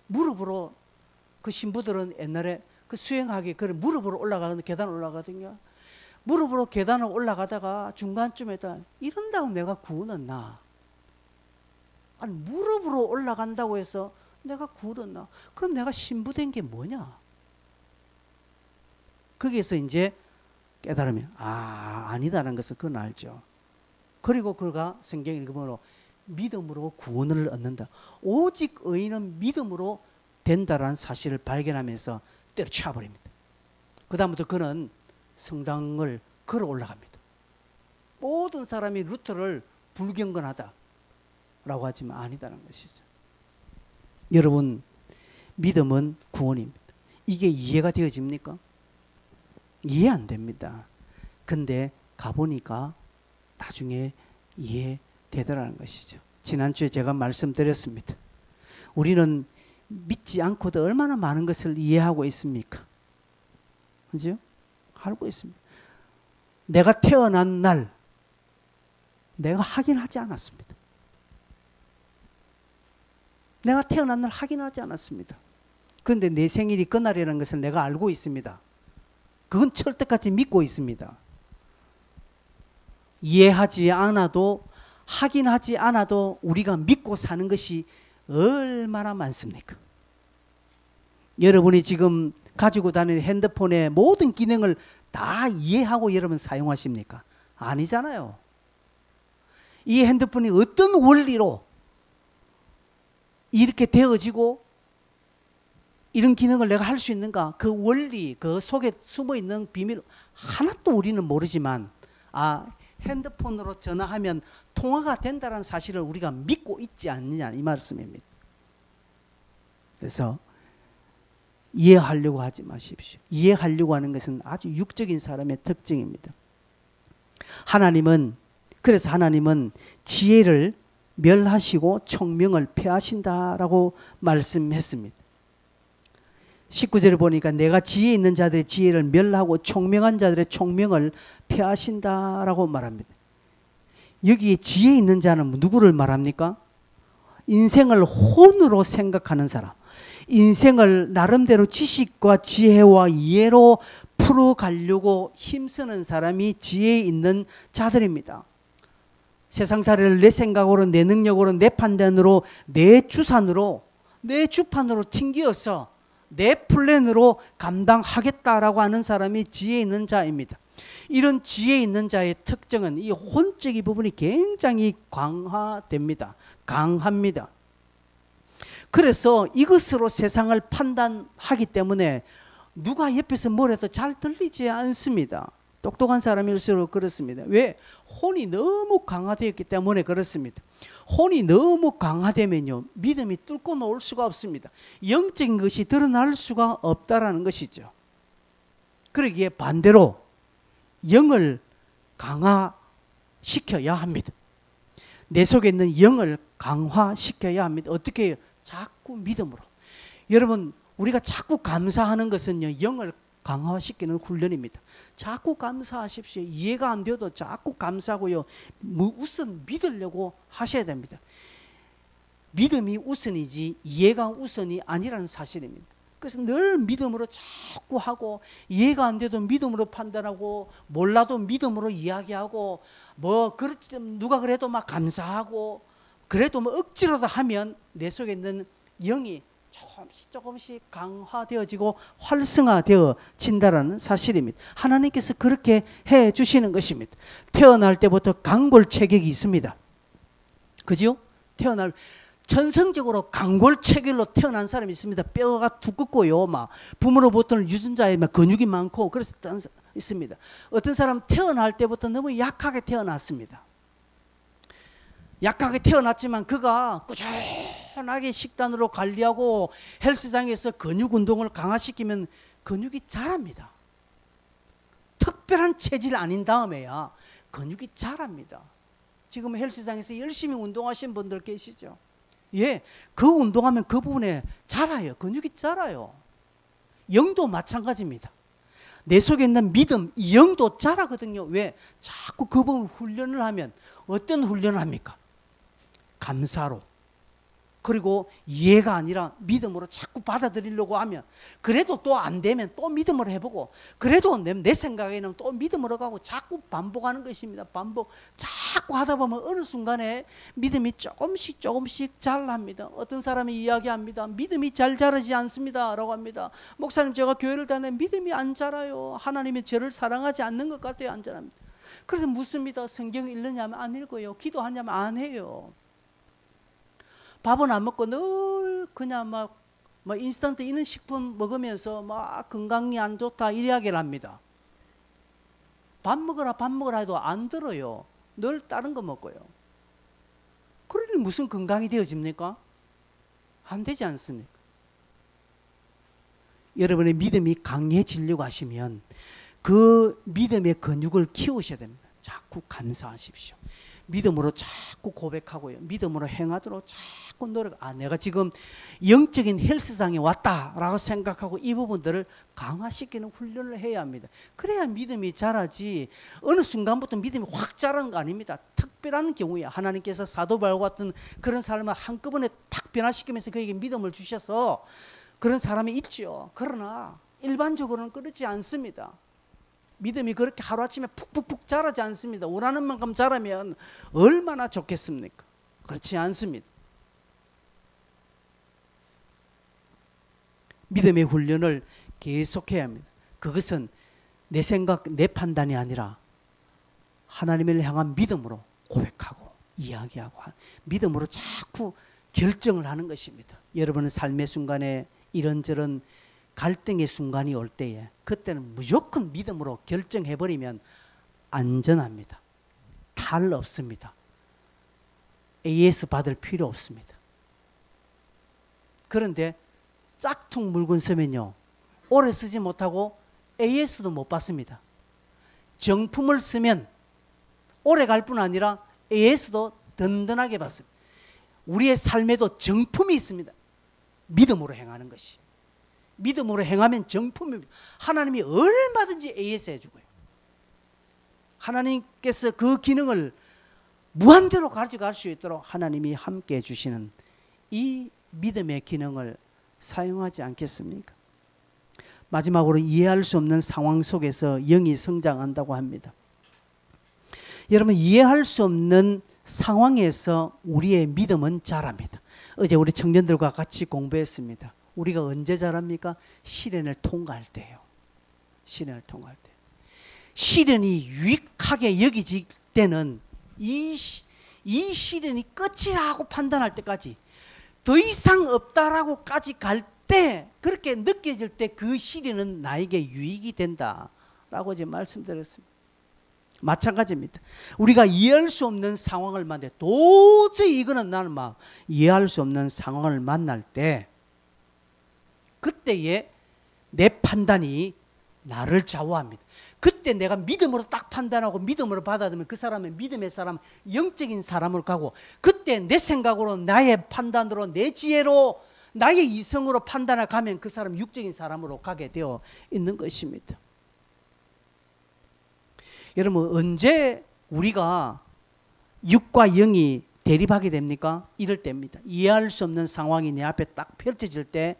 무릎으로 그 신부들은 옛날에 그 수행하기 그래 무릎으로 올라가는 계단을 올라가거든요. 무릎으로 계단을 올라가다가 중간쯤에다 이런다고 내가 구원 얻나? 아니 무릎으로 올라간다고 해서 내가 구원 얻나? 그럼 내가 신부된 게 뭐냐? 거기에서 이제 깨달으면 아니다라는 것을 그건 알죠. 그리고 그가 성경 읽으므로 믿음으로 구원을 얻는다. 오직 의인은 믿음으로 된다라는 사실을 발견하면서 때려쳐버립니다. 그 다음부터 그는 성당을 걸어 올라갑니다. 모든 사람이 루터를 불경건하다라고 하지만 아니다라는 것이죠. 여러분, 믿음은 구원입니다. 이게 이해가 되어집니까? 이해 안 됩니다. 근데 가보니까 나중에 이해되더라는 것이죠. 지난주에 제가 말씀드렸습니다. 우리는 믿지 않고도 얼마나 많은 것을 이해하고 있습니까? 그죠? 알고 있습니다. 내가 태어난 날 내가 확인하지 않았습니다. 내가 태어난 날 확인하지 않았습니다. 그런데 내 생일이 그날이라는 것을 내가 알고 있습니다. 그건 철떡같이 믿고 있습니다. 이해하지 않아도 확인하지 않아도 우리가 믿고 사는 것이 얼마나 많습니까? 여러분이 지금 가지고 다니는 핸드폰의 모든 기능을 다 이해하고 여러분 사용하십니까? 아니잖아요. 이 핸드폰이 어떤 원리로 이렇게 되어지고 이런 기능을 내가 할 수 있는가? 그 원리, 그 속에 숨어있는 비밀 하나도 우리는 모르지만 핸드폰으로 전화하면 통화가 된다는 사실을 우리가 믿고 있지 않느냐 이 말씀입니다. 그래서 이해하려고 하지 마십시오. 이해하려고 하는 것은 아주 육적인 사람의 특징입니다. 그래서 하나님은 지혜를 멸하시고 총명을 폐하신다라고 말씀했습니다. 19절을 보니까 내가 지혜 있는 자들의 지혜를 멸하고 총명한 자들의 총명을 폐하신다라고 말합니다. 여기에 지혜 있는 자는 누구를 말합니까? 인생을 혼으로 생각하는 사람, 인생을 나름대로 지식과 지혜와 이해로 풀어가려고 힘쓰는 사람이 지혜 있는 자들입니다. 세상살이를 내 생각으로, 내 능력으로, 내 판단으로, 내 주산으로, 내 주판으로 튕기어서 내 플랜으로 감당하겠다라고 하는 사람이 지혜 있는 자입니다. 이런 지혜 있는 자의 특징은 이 혼적인 부분이 굉장히 강화됩니다. 강합니다. 그래서 이것으로 세상을 판단하기 때문에 누가 옆에서 뭘 해도 잘 들리지 않습니다. 똑똑한 사람일수록 그렇습니다. 왜? 혼이 너무 강화되었기 때문에 그렇습니다. 혼이 너무 강화되면요, 믿음이 뚫고 놓을 수가 없습니다. 영적인 것이 드러날 수가 없다라는 것이죠. 그러기에 반대로 영을 강화시켜야 합니다. 내 속에 있는 영을 강화시켜야 합니다. 어떻게 해요? 자꾸 믿음으로. 여러분, 우리가 자꾸 감사하는 것은요, 영을 강화시키는 훈련입니다. 자꾸 감사하십시오. 이해가 안 돼도 자꾸 감사하고요. 우선 믿으려고 하셔야 됩니다. 믿음이 우선이지 이해가 우선이 아니라는 사실입니다. 그래서 늘 믿음으로 자꾸 하고, 이해가 안 돼도 믿음으로 판단하고, 몰라도 믿음으로 이야기하고, 누가 그래도 막 감사하고, 그래도 억지로도 하면 내 속에 있는 영이 조금씩 강화되어지고 활성화되어진다는 사실입니다. 하나님께서 그렇게 해 주시는 것입니다. 태어날 때부터 강골체격이 있습니다. 그죠? 전성적으로 강골체결로 태어난 사람이 있습니다. 뼈가 두껍고요, 부모로부터는 유전자에 근육이 많고 그래서 있습니다. 어떤 사람 태어날 때부터 너무 약하게 태어났습니다. 약하게 태어났지만 그가 꾸준하게 식단으로 관리하고 헬스장에서 근육 운동을 강화시키면 근육이 자랍니다. 특별한 체질 아닌 다음에야 근육이 자랍니다. 지금 헬스장에서 열심히 운동하신 분들 계시죠? 예, 그 운동하면 그 부분에 자라요. 근육이 자라요. 영도 마찬가지입니다. 내 속에 있는 믿음, 이 영도 자라거든요. 왜? 자꾸 그 부분 훈련을 하면 어떤 훈련을 합니까? 감사로, 그리고 이해가 아니라 믿음으로 자꾸 받아들이려고 하면, 그래도 또 안 되면 또 믿음으로 해보고, 그래도 내 생각에는 또 믿음으로 가고, 자꾸 반복하는 것입니다. 자꾸 하다 보면 어느 순간에 믿음이 조금씩 자랍니다. 어떤 사람이 이야기합니다. 믿음이 잘 자라지 않습니다 라고 합니다. 목사님, 제가 교회를 다니는데 믿음이 안 자라요. 하나님이 저를 사랑하지 않는 것 같아요. 안 자랍니다. 그래서 묻습니다. 성경 읽느냐면 안 읽어요. 기도하냐면 안 해요. 밥은 안 먹고 늘 그냥 인스턴트 이런 식품 먹으면서 건강이 안 좋다 이야기를 합니다. 밥 먹으라 해도 안 들어요. 늘 다른 거 먹고요. 그러니 무슨 건강이 되어집니까? 안 되지 않습니까? 여러분의 믿음이 강해지려고 하시면 그 믿음의 근육을 키우셔야 됩니다. 자꾸 감사하십시오. 믿음으로 자꾸 고백하고요. 믿음으로 행하도록 자꾸 노력. 내가 지금 영적인 헬스장에 왔다라고 생각하고 이 부분들을 강화시키는 훈련을 해야 합니다. 그래야 믿음이 자라지. 어느 순간부터 믿음이 확 자라는 거 아닙니다. 특별한 경우에 하나님께서 사도 바울과 같은 그런 사람을 한꺼번에 탁 변화시키면서 그에게 믿음을 주셔서 그런 사람이 있죠. 그러나 일반적으로는 그렇지 않습니다. 믿음이 그렇게 하루아침에 푹푹푹 자라지 않습니다. 원하는 만큼 자라면 얼마나 좋겠습니까? 그렇지 않습니다. 믿음의 훈련을 계속해야 합니다. 그것은 내 생각, 내 판단이 아니라 하나님을 향한 믿음으로 고백하고 이야기하고 믿음으로 자꾸 결정을 하는 것입니다. 여러분은 삶의 순간에 이런저런 갈등의 순간이 올 때에 그때는 무조건 믿음으로 결정해버리면 안전합니다. 탈 없습니다. AS 받을 필요 없습니다. 그런데 짝퉁 물건 쓰면요, 오래 쓰지 못하고 AS도 못 받습니다. 정품을 쓰면 오래 갈 뿐 아니라 AS도 든든하게 받습니다. 우리의 삶에도 정품이 있습니다. 믿음으로 행하는 것이. 믿음으로 행하면 정품입니다. 하나님이 얼마든지 AS 해주고요. 하나님께서 그 기능을 무한대로 가져갈 수 있도록 하나님이 함께 해주시는 이 믿음의 기능을 사용하지 않겠습니까? 마지막으로 이해할 수 없는 상황 속에서 영이 성장한다고 합니다. 여러분, 이해할 수 없는 상황에서 우리의 믿음은 자랍니다. 어제 우리 청년들과 같이 공부했습니다. 우리가 언제 자랍니까? 시련을 통과할 때예요. 시련을 통과할 때. 시련이 유익하게 여겨질 때는 이 시련이 끝이라고 판단할 때까지, 더 이상 없다라고까지 갈 때, 그렇게 느껴질 때 그 시련은 나에게 유익이 된다라고 이제 말씀드렸습니다. 마찬가지입니다. 우리가 이해할 수 없는 상황을 만날 때, 도저히 이거는 나는 막 이해할 수 없는 상황을 만날 때, 그때에 내 판단이 나를 좌우합니다. 그때 내가 믿음으로 딱 판단하고 믿음으로 받아들이면 그 사람은 믿음의 사람, 영적인 사람으로 가고, 그때 내 생각으로, 나의 판단으로, 내 지혜로, 나의 이성으로 판단을 가면 그 사람 육적인 사람으로 가게 되어 있는 것입니다. 여러분, 언제 우리가 육과 영이 대립하게 됩니까? 이럴 때입니다. 이해할 수 없는 상황이 내 앞에 딱 펼쳐질 때,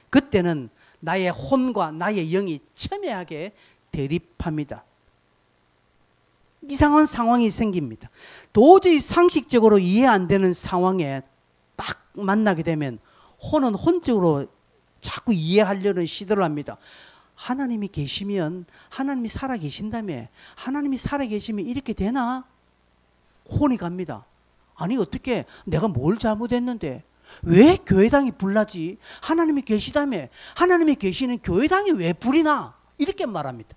그때는 나의 혼과 나의 영이 첨예하게 대립합니다. 이상한 상황이 생깁니다. 도저히 상식적으로 이해 안 되는 상황에 딱 만나게 되면 혼은 혼적으로 자꾸 이해하려는 시도를 합니다. 하나님이 계시면, 하나님이 살아 계신다며, 하나님이 살아 계시면 이렇게 되나? 혼이 갑니다. 아니, 어떻게 내가 뭘 잘못했는데 왜 교회당이 불나지? 하나님이 계시다며, 하나님이 계시는 교회당이 왜 불이 나? 이렇게 말합니다.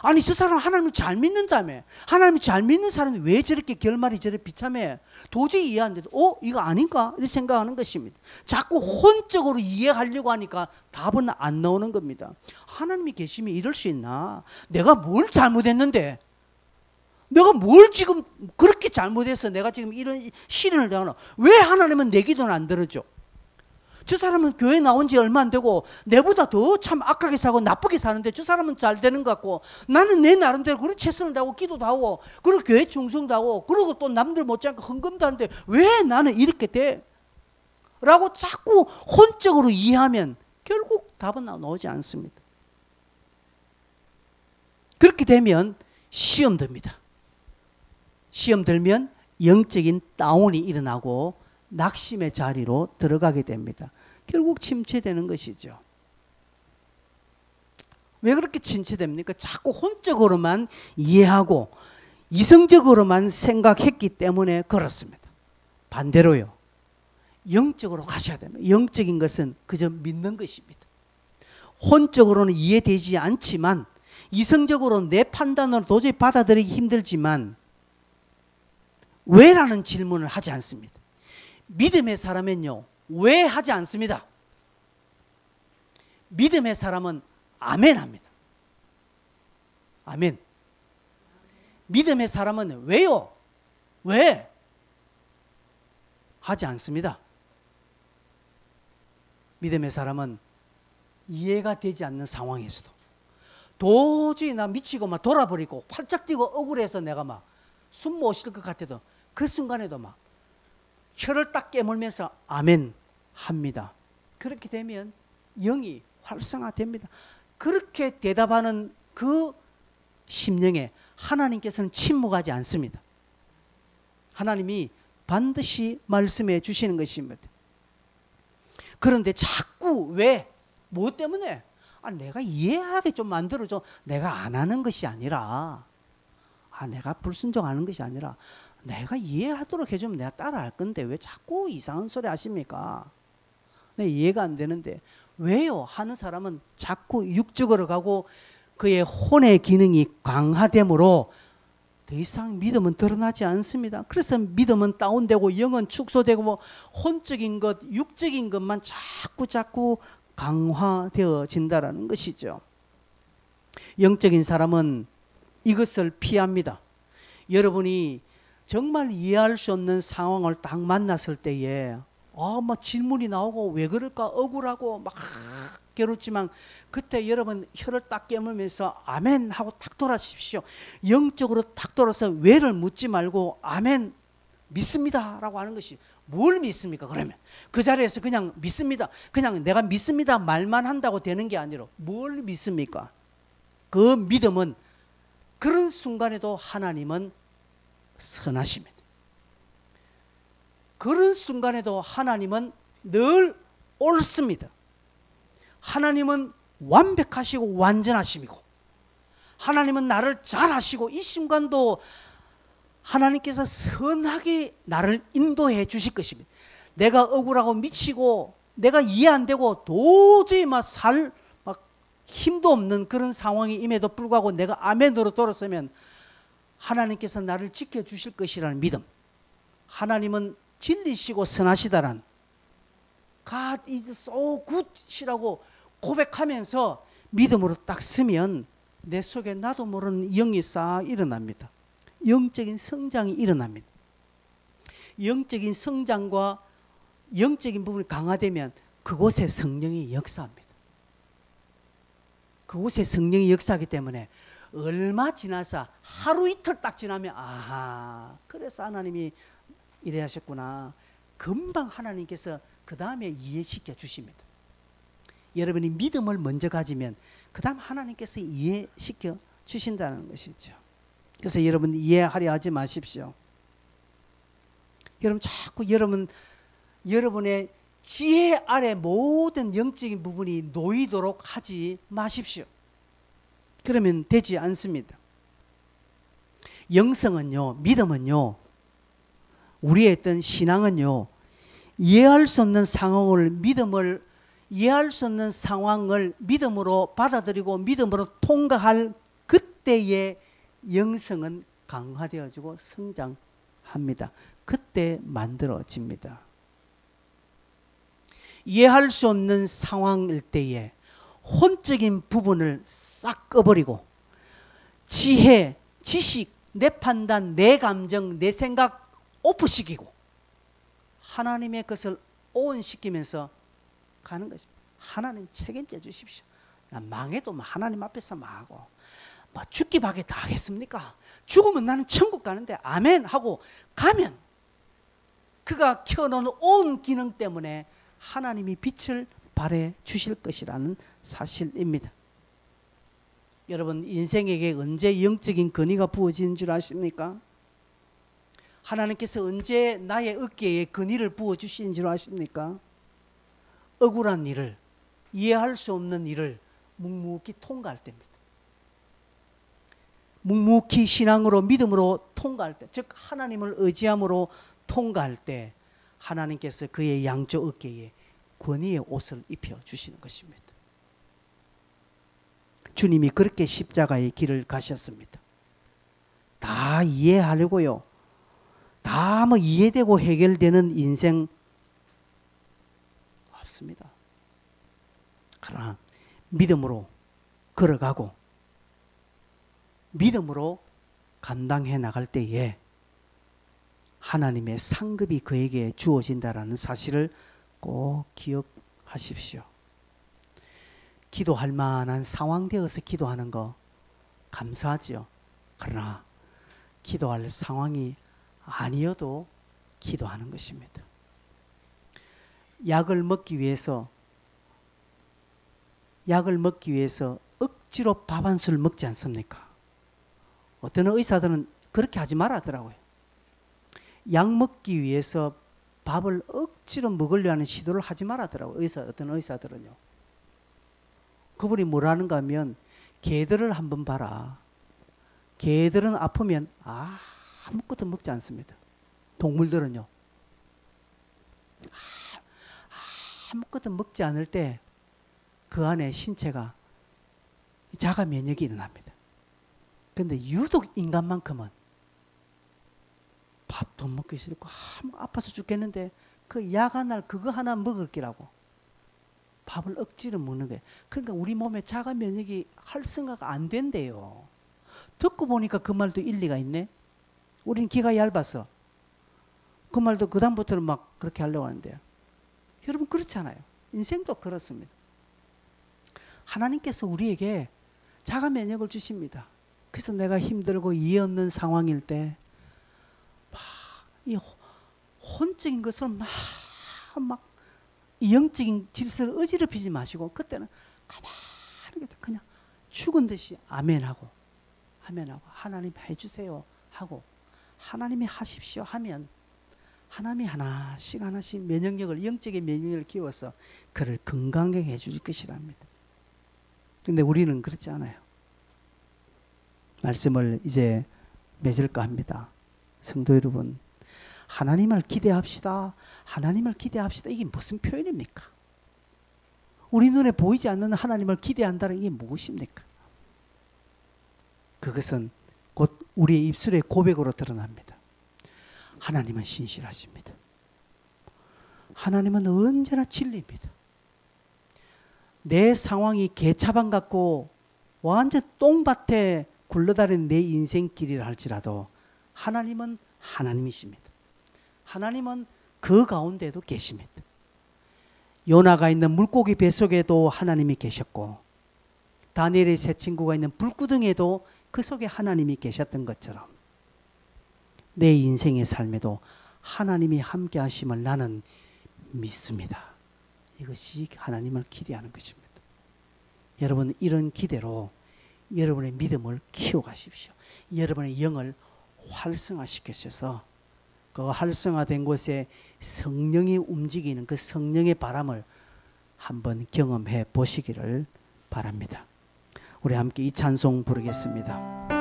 아니, 저 사람 하나님을 잘 믿는다며, 하나님을 잘 믿는 사람이 왜 저렇게 결말이 저렇게 비참해? 도저히 이해 안 돼도 이거 아닌가? 이렇게 생각하는 것입니다. 자꾸 혼적으로 이해하려고 하니까 답은 안 나오는 겁니다. 하나님이 계시면 이럴 수 있나? 내가 뭘 잘못했는데, 내가 뭘 지금 그렇게 잘못해서 내가 지금 이런 시련을 당하나? 왜 하나님은 내 기도는 안 들어줘? 저 사람은 교회 나온 지 얼마 안 되고 내보다 더 참 악하게 사고 나쁘게 사는데 저 사람은 잘 되는 것 같고, 나는 내 나름대로 그렇게 최선을 다하고 기도도 하고 그리고 교회 충성도 하고 그리고 또 남들 못지않게 헌금도 하는데 왜 나는 이렇게 돼? 라고 자꾸 혼적으로 이해하면 결국 답은 나오지 않습니다. 그렇게 되면 시험 듭니다. 시험 들면 영적인 다운이 일어나고 낙심의 자리로 들어가게 됩니다. 결국 침체되는 것이죠. 왜 그렇게 침체됩니까? 자꾸 혼적으로만 이해하고 이성적으로만 생각했기 때문에 그렇습니다. 반대로요, 영적으로 가셔야 됩니다. 영적인 것은 그저 믿는 것입니다. 혼적으로는 이해되지 않지만, 이성적으로는 내 판단으로 도저히 받아들이기 힘들지만 왜라는 질문을 하지 않습니다. 믿음의 사람은요, 왜 하지 않습니다. 믿음의 사람은 아멘 합니다. 아멘. 믿음의 사람은 왜요? 왜? 하지 않습니다. 믿음의 사람은 이해가 되지 않는 상황에서도 도저히 나 미치고 막 돌아버리고 팔짝 뛰고 억울해서 내가 막 숨 못 쉴 것 같아도 그 순간에도 막 혀를 딱 깨물면서 아멘 합니다. 그렇게 되면 영이 활성화됩니다. 그렇게 대답하는 그 심령에 하나님께서는 침묵하지 않습니다. 하나님이 반드시 말씀해 주시는 것입니다. 그런데 자꾸 왜? 뭐 때문에? 내가 이해하게 좀 만들어줘. 내가 안 하는 것이 아니라, 내가 불순종하는 것이 아니라 내가 이해하도록 해주면 내가 따라할 건데 왜 자꾸 이상한 소리 하십니까? 이해가 안 되는데 왜요? 하는 사람은 자꾸 육적으로 가고 그의 혼의 기능이 강화되므로 더 이상 믿음은 드러나지 않습니다. 그래서 믿음은 다운되고 영은 축소되고 혼적인 것, 육적인 것만 자꾸 강화되어진다라는 것이죠. 영적인 사람은 이것을 피합니다. 여러분이 정말 이해할 수 없는 상황을 딱 만났을 때에 막 질문이 나오고 왜 그럴까 억울하고 막 괴롭지만 그때 여러분 혀를 딱 깨물면서 아멘 하고 탁 돌아십시오. 영적으로 탁 돌아서 왜를 묻지 말고 아멘 믿습니다 라고 하는 것이 뭘 믿습니까? 그러면 그 자리에서 그냥 믿습니다. 그냥 내가 믿습니다 말만 한다고 되는 게 아니라 뭘 믿습니까? 그 믿음은 그런 순간에도 하나님은 선하십니다. 그런 순간에도 하나님은 늘 옳습니다. 하나님은 완벽하시고 완전하심이고 하나님은 나를 잘 아시고 이 순간도 하나님께서 선하게 나를 인도해 주실 것입니다. 내가 억울하고 미치고 내가 이해 안 되고 도저히 막 힘도 없는 그런 상황이 임에도 불구하고 내가 아멘으로 돌아서면 하나님께서 나를 지켜주실 것이라는 믿음, 하나님은 진리시고 선하시다란 God is so good이라고 고백하면서 믿음으로 딱 서면 내 속에 나도 모르는 영이 싹 일어납니다. 영적인 성장이 일어납니다. 영적인 성장과 영적인 부분이 강화되면 그곳에 성령이 역사합니다. 그곳에 성령이 역사하기 때문에 얼마 지나서 하루 이틀 딱 지나면 그래서 하나님이 이래 하셨구나. 금방 하나님께서 그 다음에 이해시켜 주십니다. 여러분이 믿음을 먼저 가지면 그 다음 하나님께서 이해시켜 주신다는 것이죠. 그래서 여러분 이해하려 하지 마십시오. 여러분 자꾸 여러분의 지혜 아래 모든 영적인 부분이 놓이도록 하지 마십시오. 그러면 되지 않습니다. 영성은요, 믿음은요, 우리의 어떤 신앙은요, 이해할 수 없는 이해할 수 없는 상황을 믿음으로 받아들이고 믿음으로 통과할 그때의 영성은 강화되어지고 성장합니다. 그때 만들어집니다. 이해할 수 없는 상황일 때에 혼적인 부분을 싹 꺼버리고 지혜, 지식, 내 판단, 내 감정, 내 생각 오프시키고 하나님의 것을 온시키면서 가는 것입니다. 하나님 책임져 주십시오. 나 망해도 하나님 앞에서 망하고 죽기 밖에 다 하겠습니까? 죽으면 나는 천국 가는데 아멘 하고 가면 그가 켜놓은 온 기능 때문에 하나님이 빛을 발해 주실 것이라는 사실입니다. 여러분 인생에게 언제 영적인 근위가 부어지는 줄 아십니까? 하나님께서 언제 나의 어깨에 근위를 부어주시는 줄 아십니까? 억울한 일을, 이해할 수 없는 일을 묵묵히 통과할 때입니다. 묵묵히 신앙으로 믿음으로 통과할 때, 즉 하나님을 의지함으로 통과할 때 하나님께서 그의 양쪽 어깨에 권위의 옷을 입혀주시는 것입니다. 주님이 그렇게 십자가의 길을 가셨습니다. 다 이해하려고요. 다 이해되고 해결되는 인생 없습니다. 그러나 믿음으로 걸어가고 믿음으로 감당해 나갈 때에 하나님의 상급이 그에게 주어진다라는 사실을 꼭 기억하십시오. 기도할 만한 상황 되어서 기도하는 거 감사하지요. 그러나 기도할 상황이 아니어도 기도하는 것입니다. 약을 먹기 위해서 억지로 밥 한 술 먹지 않습니까? 어떤 의사들은 그렇게 하지 말아 하더라고요. 약 먹기 위해서 밥을 억지로 먹으려 하는 시도를 하지 말아 하더라고요. 어떤 의사들은요. 그분이 뭐라는가 하면 개들을 한번 봐라. 개들은 아프면 아무것도 먹지 않습니다. 동물들은요. 아무것도 먹지 않을 때 그 안에 신체가 자가 면역이 일어납니다. 그런데 유독 인간만큼은 밥도 먹기 싫고 아파서 죽겠는데 그 약 하나 그거 하나 먹을 기라고 밥을 억지로 먹는 거예요. 그러니까 우리 몸에 자가 면역이 활성화가 안 된대요. 듣고 보니까 그 말도 일리가 있네. 우린 기가 얇아서 그 말도 그 다음부터는 막 그렇게 하려고 하는데요. 여러분 그렇잖아요. 인생도 그렇습니다. 하나님께서 우리에게 자가 면역을 주십니다. 그래서 내가 힘들고 이해 없는 상황일 때 이 혼적인 것을 막 이 영적인 질서를 어지럽히지 마시고 그때는 가만히 그냥 죽은 듯이 아멘하고 하나님 해주세요 하고 하나님이 하십시오 하면 하나님이 하나씩 면역력을 영적인 면역력을 키워서 그를 건강하게 해줄 것이랍니다. 근데 우리는 그렇지 않아요. 말씀을 이제 맺을까 합니다. 성도 여러분, 하나님을 기대합시다. 하나님을 기대합시다. 이게 무슨 표현입니까? 우리 눈에 보이지 않는 하나님을 기대한다는 게 무엇입니까? 그것은 곧 우리의 입술의 고백으로 드러납니다. 하나님은 신실하십니다. 하나님은 언제나 진리입니다. 내 상황이 개차반 같고 완전 똥밭에 굴러다니는 내 인생길이라 할지라도 하나님은 하나님이십니다. 하나님은 그 가운데도 계십니다. 요나가 있는 물고기 뱃속에도 하나님이 계셨고 다니엘의 세 친구가 있는 불구덩이에도 그 속에 하나님이 계셨던 것처럼 내 인생의 삶에도 하나님이 함께 하심을 나는 믿습니다. 이것이 하나님을 기대하는 것입니다. 여러분 이런 기대로 여러분의 믿음을 키워가십시오. 여러분의 영을 활성화시키셔서 그 활성화된 곳에 성령이 움직이는 그 성령의 바람을 한번 경험해 보시기를 바랍니다. 우리 함께 이 찬송 부르겠습니다.